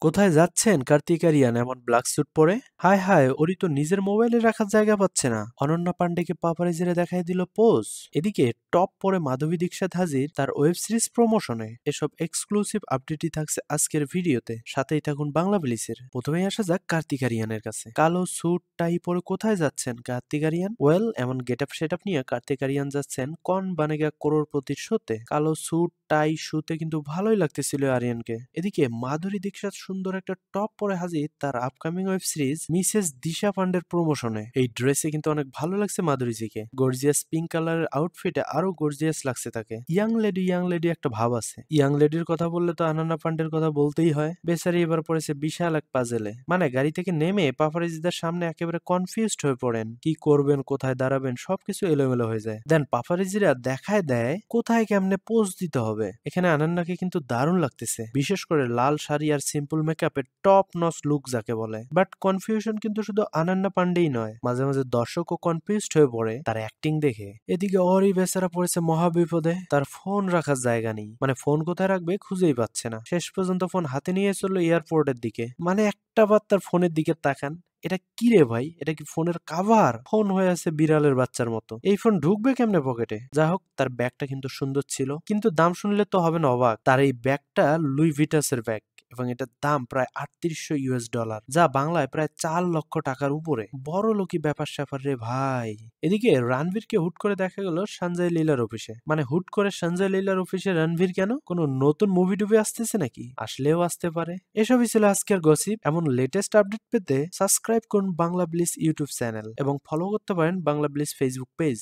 কোথায় যাচ্ছেন কার্তিক আরিয়ান এমন ব্ল্যাক স্যুট পরে? হায় হায়, ওরই তো নিজের মোবাইলে রাখার জায়গা পাচ্ছে না। অনন্যা পান্ডেকে পাপারাইজিরা দেখাই দিল পোজ। এদিকে টপ পরে মাধবী দীক্ষিত হাজির তার ওয়েব সিরিজ প্রমোশনে। এসব এক্সক্লুসিভ আপডেটই থাকছে আজকের ভিডিওতে, সাথেই থাকুন বাংলা ব্লিসের। প্রথমেই আসা যাক কার্তিক আরিয়ানের কাছে। কালো স্যুট টাই পরে কোথায় যাচ্ছেন কার্তিক আরিয়ান? ওয়েল, এমন গেট আপ সেট আপ নিয়ে কার্তিক আরিয়ান যাচ্ছেন কন বানেগা করোড়পতির শোতে। কালো স্যুট টাই শুতে কিন্তু ভালোই লাগতেছিল আরিয়ানকে। এদিকে মাধুরী দীক্ষিত সুন্দর একটা টপ পরে হাজির তার আপকামিং ওয়েব সিরিজ মিসেস দিশা পান্ডের প্রমোশনে। এই ড্রেসে কিন্তু অনেক ভালো লাগছে মাধুরীজিকে। গর্জিয়াস পিঙ্ক কালারের আউটফিটে আরো গর্জিয়াস লাগছে তাকে। ইয়াং লেডি একটা ভাব আছে। ইয়াং লেডির কথা বললে তো অনন্যা পান্ডের কথা বলতেই হয়। বেচারি এবার পড়েছে বিশাল এক পাজেলে। মানে গাড়ি থেকে নেমে পাপারাজিদের সামনে একেবারে কনফিউজড হয়ে পড়েন। কি করবেন, কোথায় দাঁড়াবেন, সবকিছু এলোমেলো হয়ে যায়। দেন পাপারাজিরা দেখায় দেয় কোথায় কেমনে পোজ দিতে হবে। এখানে আনান্নাকে কিন্তু দারুণ লাগতেছে, বিশেষ করে লাল শাড়ি আর সিম্পল মেকআপের টপ নচ লুক যাকে বলে। বাট কনফিউশন কিন্তু শুধু আনান্না পান্ডেই নয়, মাঝে মাঝে দর্শকও কনফিউজড হয়ে পড়ে তার অ্যাক্টিং দেখে। এদিকে অরি বেচারা পড়েছে মহা বিপদে। তার ফোন রাখার জায়গা নেই, মানে ফোন কোথায় রাখবে খুঁজেই পাচ্ছে না। শেষ পর্যন্ত ফোন হাতে নিয়ে চললো এয়ারপোর্টের দিকে। মানে একটা বার তার ফোনের দিকে তাকান, এটা কি রে ভাই, এটা কি ফোনের কাভার? ফোন হয়ে আছে বিড়ালের বাচ্চার মতো। এই ফোন ঢুকবে কেমনে পকেটে? যা হোক, তার ব্যাগটা কিন্তু সুন্দর ছিল, কিন্তু দাম শুনলে তো হবে না অবাক। তার এই ব্যাগটা লুই ভিটাসের ব্যাগ, এবং এটার দাম প্রায় $৩৮০০, যা বাংলায় প্রায় ৪ লক্ষ টাকার উপরে। বড় লোকই ব্যাপার স্যাপার রে ভাই। এদিকে রণবীরকে হুট করে দেখা গেল সঞ্জয় লীলার অফিসে। মানে হুট করে সঞ্জয় লীলার অফিসে রণবীর কেন? কোনো নতুন মুভি টুভি আসতেছে নাকি? আসলেও আসতে পারে। এসবই ছিল আজকের গসিপ। এমন লেটেস্ট আপডেট পেতে সাবস্ক্রাইব করুন বাংলা ব্লিস ইউটিউব চ্যানেল এবং ফলো করতে পারেন বাংলা ব্লিস ফেসবুক পেজ।